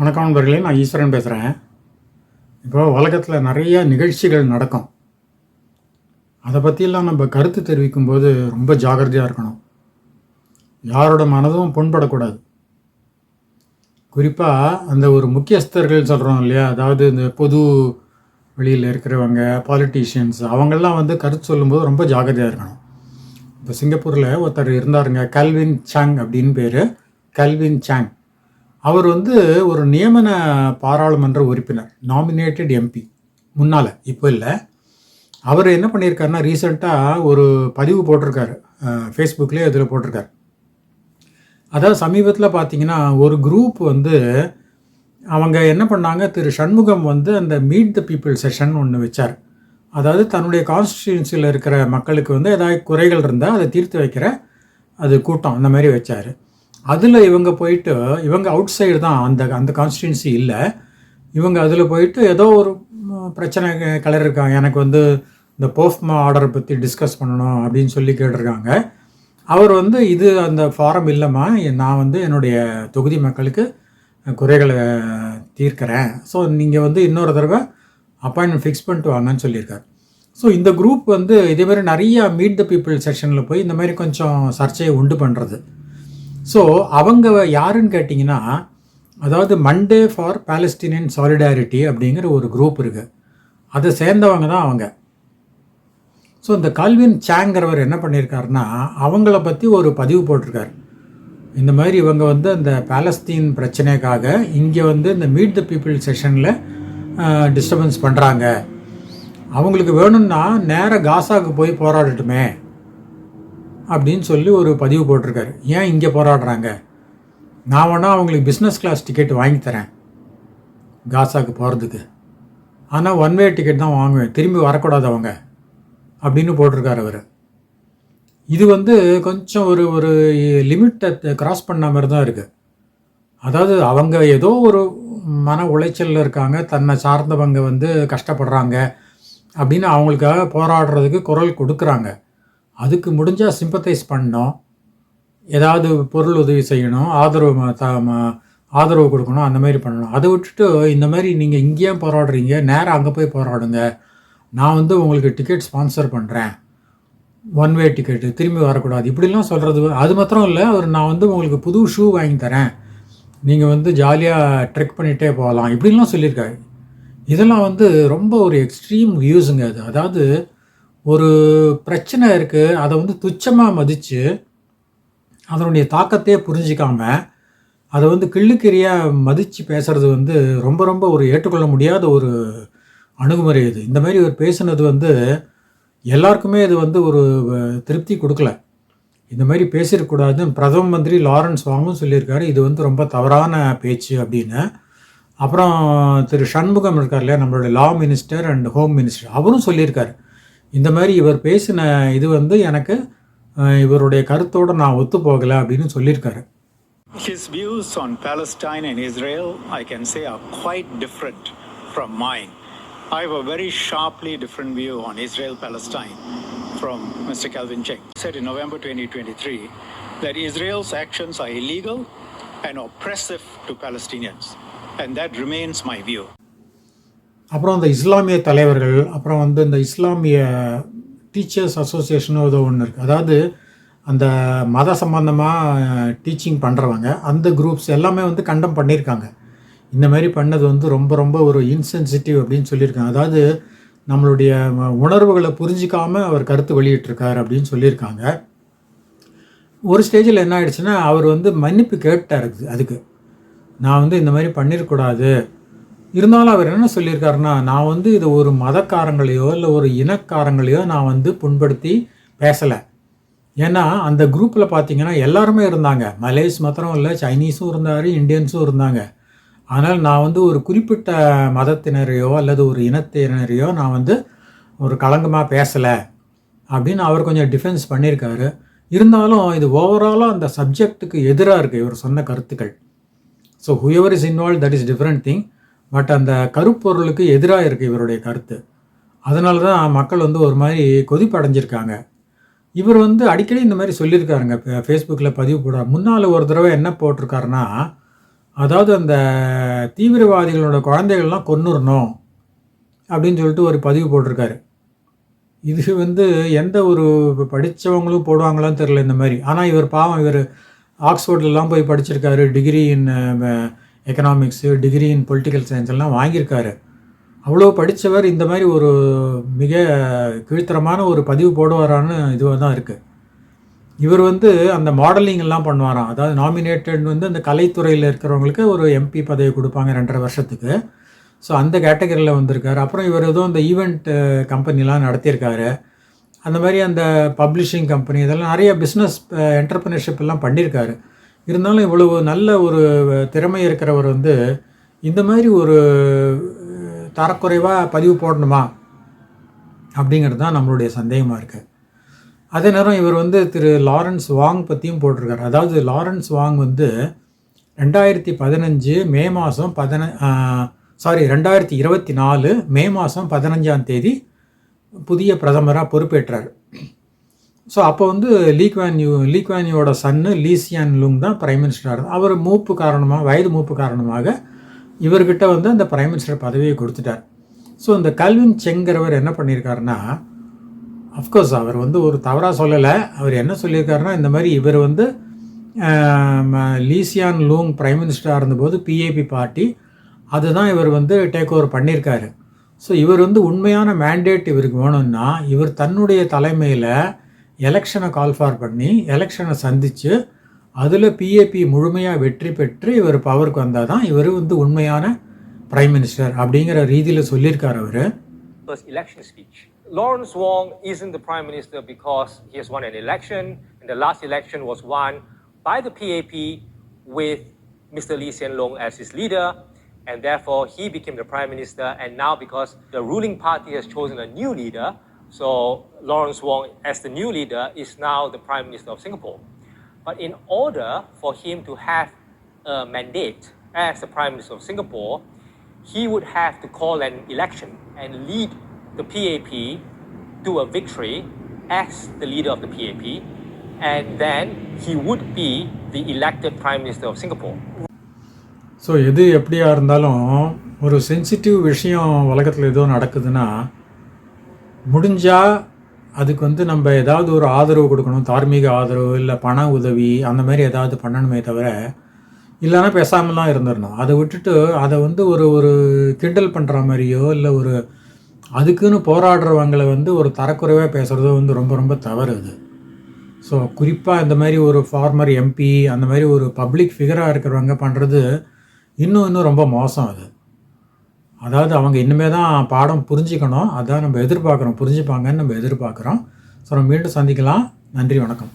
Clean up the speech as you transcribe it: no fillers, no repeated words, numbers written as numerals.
வணக்கம் நண்பர்களே, நான் ஈஸ்வரன் பேசுகிறேன். இப்போ உலகத்தில் நிறைய நிகழ்ச்சிகள் நடக்கும். அதை பற்றியெல்லாம் நம்ம கருத்து தெரிவிக்கும்போது ரொம்ப ஜாகிரதையாக இருக்கணும். யாரோட மனதும் புண்படக்கூடாது. குறிப்பாக அந்த ஒரு முக்கியஸ்தர்கள் சொல்கிறோம் இல்லையா, அதாவது இந்த பொது வெளியில் இருக்கிறவங்க, பாலிட்டிஷியன்ஸ், அவங்கெல்லாம் வந்து கருத்து சொல்லும்போது ரொம்ப ஜாகிரதையாக இருக்கணும். இப்போ சிங்கப்பூரில் ஒருத்தர் இருந்தாருங்க, கல்வின் சாங் அப்படின்னு பேர். கல்வின் சாங் அவர் வந்து ஒரு நியமன பாராளுமன்ற உறுப்பினர், நாமினேட்டட் எம்பி முன்னால், இப்போ இல்லை. அவர் என்ன பண்ணியிருக்காருன்னா, ரீசெண்டாக ஒரு பதிவு போட்டிருக்காரு, ஃபேஸ்புக்லேயே இதில் போட்டிருக்காரு. அதாவது சமீபத்தில் பார்த்தீங்கன்னா ஒரு குரூப் வந்து அவங்க என்ன பண்ணாங்க, திரு சண்முகம் வந்து அந்த மீட் த பீப்புள் செஷன் ஒன்று வச்சார். அதாவது தன்னுடைய கான்ஸ்டிடியூன்சியில் இருக்கிற மக்களுக்கு வந்து ஏதாவது குறைகள் இருந்தால் அதை தீர்த்து வைக்கிற அது கூட்டம் அந்த மாதிரி வச்சார். அதில் இவங்க போயிட்டு, இவங்க அவுட் சைடு தான், அந்த அந்த கான்ஸ்டிடுவன்சி இல்லை. இவங்க அதில் போயிட்டு ஏதோ ஒரு பிரச்சனை கிளறிருக்காங்க. எனக்கு வந்து இந்த போஃப்மா ஆர்டரை பற்றி டிஸ்கஸ் பண்ணணும் அப்படின்னு சொல்லி கேட்டிருக்காங்க. அவர் வந்து இது அந்த ஃபாரம் இல்லைம்மா, நான் வந்து என்னுடைய தொகுதி மக்களுக்கு குறைகளை தீர்க்கிறேன், ஸோ நீங்கள் வந்து இன்னொரு தடவை அப்பாயின்மெண்ட் ஃபிக்ஸ் பண்ணிட்டு வாங்கன்னு சொல்லியிருக்காரு. ஸோ இந்த குரூப் வந்து இதேமாதிரி நிறையா மீட் த பீப்புள் செஷனில் போய் இந்த மாதிரி கொஞ்சம் சர்ச்சையை உண்டு பண்ணுறது. ஸோ அவங்க யாருன்னு கேட்டிங்கன்னா, அதாவது மண்டே ஃபார் பாலஸ்டீனியன் சாலிடாரிட்டி அப்படிங்கிற ஒரு குரூப் இருக்குது, அதை சேர்ந்தவங்க தான் அவங்க. ஸோ இந்த கல்வின் சாங்கிறவர் என்ன பண்ணியிருக்காருன்னா, அவங்கள பற்றி ஒரு பதிவு போட்டிருக்காரு. இந்த மாதிரி இவங்க வந்து அந்த பாலஸ்தீன் பிரச்சனைக்காக இங்கே வந்து இந்த மீட் த பீப்புள் செஷனில் டிஸ்டர்பன்ஸ் பண்ணுறாங்க, அவங்களுக்கு வேணும்னா நேராக காசாவுக்கு போய் போராடட்டுமே அப்படின்னு சொல்லி ஒரு பதிவு போட்டிருக்காரு. ஏன் இங்கே போராடுறாங்க, நான் வேணால் அவங்களுக்கு பிஸ்னஸ் கிளாஸ் டிக்கெட் வாங்கி தரேன் காசாவுக்கு போகிறதுக்கு, ஆனால் ஒன் வே டிக்கெட் தான் வாங்குவேன், திரும்பி வரக்கூடாது அவங்க அப்படின்னு போட்டிருக்காரு அவர். இது வந்து கொஞ்சம் ஒரு ஒரு லிமிட்டை கிராஸ் பண்ண மாதிரி தான் இருக்குது. அதாவது அவங்க ஏதோ ஒரு மன உளைச்சலில் இருக்காங்க, தன்னை சார்ந்தவங்க வந்து கஷ்டப்படுறாங்க அப்படின்னு அவங்களுக்காக போராடுறதுக்கு குரல் கொடுக்குறாங்க. அதுக்கு முடிஞ்சால் சிம்பத்தைஸ் பண்ணணும், ஏதாவது பொருள் உதவி செய்யணும், ஆதரவு கொடுக்கணும், அந்த மாதிரி பண்ணணும். அதை விட்டுட்டு இந்த மாதிரி நீங்கள் இங்கேயே போராடுறீங்க, நேராக அங்கே போய் போராடுங்க, நான் வந்து உங்களுக்கு டிக்கெட் ஸ்பான்சர் பண்ணுறேன், ஒன் வே டிக்கெட்டு, திரும்பி வரக்கூடாது இப்படிலாம் சொல்கிறது. அது மாத்திரம் இல்லை, நான் வந்து உங்களுக்கு புது ஷூ வாங்கி தரேன், நீங்கள் வந்து ஜாலியாக ட்ரெக் பண்ணிகிட்டே போகலாம் இப்படிலாம் சொல்லியிருக்காரு. இதெல்லாம் வந்து ரொம்ப ஒரு எக்ஸ்ட்ரீம் வியூஸுங்க அது. அதாவது ஒரு பிரச்சனை இருக்குது, அதை வந்து துச்சமாக மதித்து அதனுடைய தாக்கத்தையே புரிஞ்சிக்காமல் அதை வந்து கிள்ளுக்கிறியாக மதித்து பேசுகிறது வந்து ரொம்ப ரொம்ப ஒரு ஏற்றுக்கொள்ள முடியாத ஒரு அணுகுமுறை இது. இந்த மாதிரி ஒரு பேசுனது வந்து எல்லாருக்குமே இது வந்து ஒரு திருப்தி கொடுக்கல. இந்த மாதிரி பேசிடக்கூடாதுன்னு பிரதம மந்திரி லாரன்ஸ் வாங்கும் சொல்லியிருக்காரு, இது வந்து ரொம்ப தவறான பேச்சு அப்படின்னு. அப்புறம் திரு சண்முகம் இருக்கார் இல்லையா, நம்மளுடைய லா மினிஸ்டர் அண்ட் ஹோம் மினிஸ்டர், அவரும் சொல்லியிருக்காரு, இந்த மாதிரி இவர் பேசின இது வந்து எனக்கு இவருடைய கருத்தோடு நான் ஒத்து போகலை அப்படின்னு சொல்லியிருக்காரு. His views on Palestine and Israel, I can say, are quite different from mine. I have a very sharply different view on Israel-Palestine from Mr. Calvin Cheng. He said in November 2023 that Israel's actions are illegal and oppressive to Palestinians, and that remains my view. அப்புறம் இந்த இஸ்லாமிய தலைவர்கள், அப்புறம் வந்து இந்த இஸ்லாமிய teachers அசோசியேஷனும் ஏதோ ஒன்று இருக்குது, அதாவது அந்த மத சம்பந்தமாக டீச்சிங் பண்ணுறவங்க, அந்த குரூப்ஸ் எல்லாமே வந்து கண்டம் பண்ணியிருக்காங்க. இந்த மாதிரி பண்ணது வந்து ரொம்ப ரொம்ப ஒரு இன்சென்சிட்டிவ் அப்படின்னு சொல்லியிருக்காங்க. அதாவது நம்மளுடைய உணர்வுகளை புரிஞ்சிக்காமல் அவர் கருத்து வெளியிட்டிருக்கார் அப்படின்னு சொல்லியிருக்காங்க. ஒரு ஸ்டேஜில் என்ன ஆயிடுச்சுன்னா, அவர் வந்து மன்னிப்பு கேட்டார் அதுக்கு, நான் வந்து இந்த மாதிரி பண்ணிடக்கூடாது. இருந்தாலும் அவர் என்ன சொல்லியிருக்காருன்னா, நான் வந்து இது ஒரு மதக்காரங்களையோ இல்லை ஒரு இனக்காரங்களையோ நான் வந்து புண்படுத்தி பேசலை. ஏன்னா அந்த குரூப்பில் பார்த்தீங்கன்னா எல்லாருமே இருந்தாங்க, மலேஸ் மாத்திரம் இல்லை, சைனீஸும் இருந்தார், இந்தியன்ஸும் இருந்தாங்க. ஆனால் நான் வந்து ஒரு குறிப்பிட்ட மதத்தினரையோ அல்லது ஒரு இனத்தினரையோ நான் வந்து ஒரு களங்கமாக பேசலை அப்படின்னு அவர் கொஞ்சம் டிஃபென்ஸ் பண்ணியிருக்காரு. இருந்தாலும் இது ஓவராலாக அந்த சப்ஜெக்டுக்கு எதிராக இருக்குது இவர் சொன்ன கருத்துக்கள். So whoever is involve, that is different thing. But அந்த கருப்பொருளுக்கு எதிராக இருக்குது இவருடைய கருத்து. அதனால தான் மக்கள் வந்து ஒரு மாதிரி கொதிப்படைஞ்சிருக்காங்க. இவர் வந்து அடிக்கடி இந்த மாதிரி சொல்லியிருக்காருங்க, ஃபேஸ்புக்கில் பதிவு போட முன்னால் ஒரு தடவை என்ன போட்டிருக்காருன்னா, அதாவது அந்த தீவிரவாதிகளோட குழந்தைகள்லாம் கொன்னுறணும் அப்படின்னு சொல்லிட்டு ஒரு பதிவு போட்டிருக்காரு. இது வந்து எந்த ஒரு படித்தவங்களும் போடுவாங்களான்னு தெரில இந்த மாதிரி. ஆனால் இவர் பாவம், இவர் ஆக்ஸ்ஃபோர்ட்லலாம் போய் படிச்சிருக்காரு, degree in economics, degree in political science எல்லாம் வாங்கியிருக்காரு. அவ்வளோ படித்தவர் இந்த மாதிரி ஒரு மிக கீழ்த்தரமான ஒரு பதிவு போடுவாரான்னு இதுவாக தான் இருக்குது. இவர் வந்து அந்த மாடலிங் எல்லாம் பண்ணுவாராம். அதாவது நாமினேட்டட் வந்து அந்த கலைத்துறையில் இருக்கிறவங்களுக்கு ஒரு எம்பி பதவி கொடுப்பாங்க 2.5 வருஷத்துக்கு. ஸோ அந்த கேட்டகரியில் வந்திருக்காரு. அப்புறம் இவர் ஏதோ அந்த ஈவெண்ட் கம்பெனிலாம் நடத்தியிருக்காரு. அந்த மாதிரி அந்த பப்ளிஷிங் கம்பெனி இதெல்லாம் நிறைய பிஸ்னஸ் என்டர்பிரினர்ஷிப் எல்லாம் பண்ணியிருக்காரு. இருந்தாலும் இவ்வளவு நல்ல ஒரு திறமை இருக்கிறவர் வந்து இந்த மாதிரி ஒரு தரக்குறைவாக பதிவு போடணுமா அப்படிங்கிறது தான் நம்மளுடைய சந்தேகமாக இருக்குது. அதே நேரம் இவர் வந்து திரு லாரன்ஸ் வாங் பற்றியும் போட்டிருக்காரு. அதாவது லாரன்ஸ் வாங் வந்து 2015 மே மாதம் 2024 மே மாதம் 15ஆம் தேதி புதிய பிரதமராக பொறுப்பேற்றார். ஸோ அப்போ வந்து லீக்வான்யூவோட சன்னு லீசியான் லுங் தான் பிரைம் மினிஸ்டராக. அவர் வயது மூப்பு காரணமாக இவர்கிட்ட வந்து அந்த பிரைம் மினிஸ்டர் பதவியை கொடுத்துட்டார். ஸோ இந்த கல்வின் செங்கிறவர் என்ன பண்ணியிருக்காருன்னா, அஃப்கோர்ஸ் அவர் வந்து ஒரு தவறாக சொல்லலை. அவர் என்ன சொல்லியிருக்காருன்னா, இந்த மாதிரி இவர் வந்து லீசியான் லூங் பிரைம் மினிஸ்டராக இருந்தபோது பிஏபி பார்ட்டி அதுதான் இவர் வந்து டேக் ஓவர் பண்ணியிருக்காரு. ஸோ இவர் வந்து உண்மையான மேண்டேட் இவருக்கு வேணும்னா இவர் தன்னுடைய தலைமையில் எலெக்ஷனை கால்ஃபார் பண்ணி எலெக்ஷனை சந்தித்து அதில் பிஏபி முழுமையாக வெற்றி பெற்று இவர் பவருக்கு வந்தால் தான் இவர் வந்து உண்மையான பிரைம் மினிஸ்டர் அப்படிங்கிற ரீதியில் சொல்லியிருக்கார் அவர். Election speech. Lawrence Wong isn't the prime minister because he has won an election, and the last election was won by the PAP with Mr. Lee Hsien Loong as his leader, and therefore he became the prime minister. And now because the ruling party has chosen a new leader, so Lawrence Wong as the new leader is now the prime minister of Singapore. But in order for him to have a mandate as the prime minister of Singapore, he would have to call an election and lead the PAP to a victory as the leader of the PAP, and then he would be the elected prime minister of Singapore. So எது எப்படியா இருந்தாலும் ஒரு sensitive விஷயம் உலகத்தில் ஏதோ நடக்குதுன்னா முடிஞ்சால் அதுக்கு வந்து நம்ம ஏதாவது ஒரு ஆதரவு கொடுக்கணும், தார்மீக ஆதரவு இல்லை பண உதவி அந்த மாதிரி ஏதாவது பண்ணணுமே தவிர இல்லைன்னா பேசாமல் தான் இருந்துடணும். அதை விட்டுட்டு அதை வந்து ஒரு கிண்டல் பண்ணுற மாதிரியோ இல்லை ஒரு அதுக்குன்னு போராடுறவங்களை வந்து ஒரு தரக்குறைவாக பேசுகிறதோ வந்து ரொம்ப ரொம்ப தவறு அது. ஸோ குறிப்பாக இந்த மாதிரி ஒரு ஃபார்மர் எம்பி அந்த மாதிரி ஒரு பப்ளிக் ஃபிகராக இருக்கிறவங்க பண்ணுறது இன்னும் ரொம்ப மோசம் அது. அதாவது அவங்க இன்னுமே தான் பாடம் புரிஞ்சிக்கணும். அதான் நம்ம எதிர்பார்க்குறோம், புரிஞ்சுப்பாங்கன்னு நம்ம எதிர்பார்க்குறோம். ஸோ நம்ம மீண்டும் சந்திக்கலாம். நன்றி, வணக்கம்.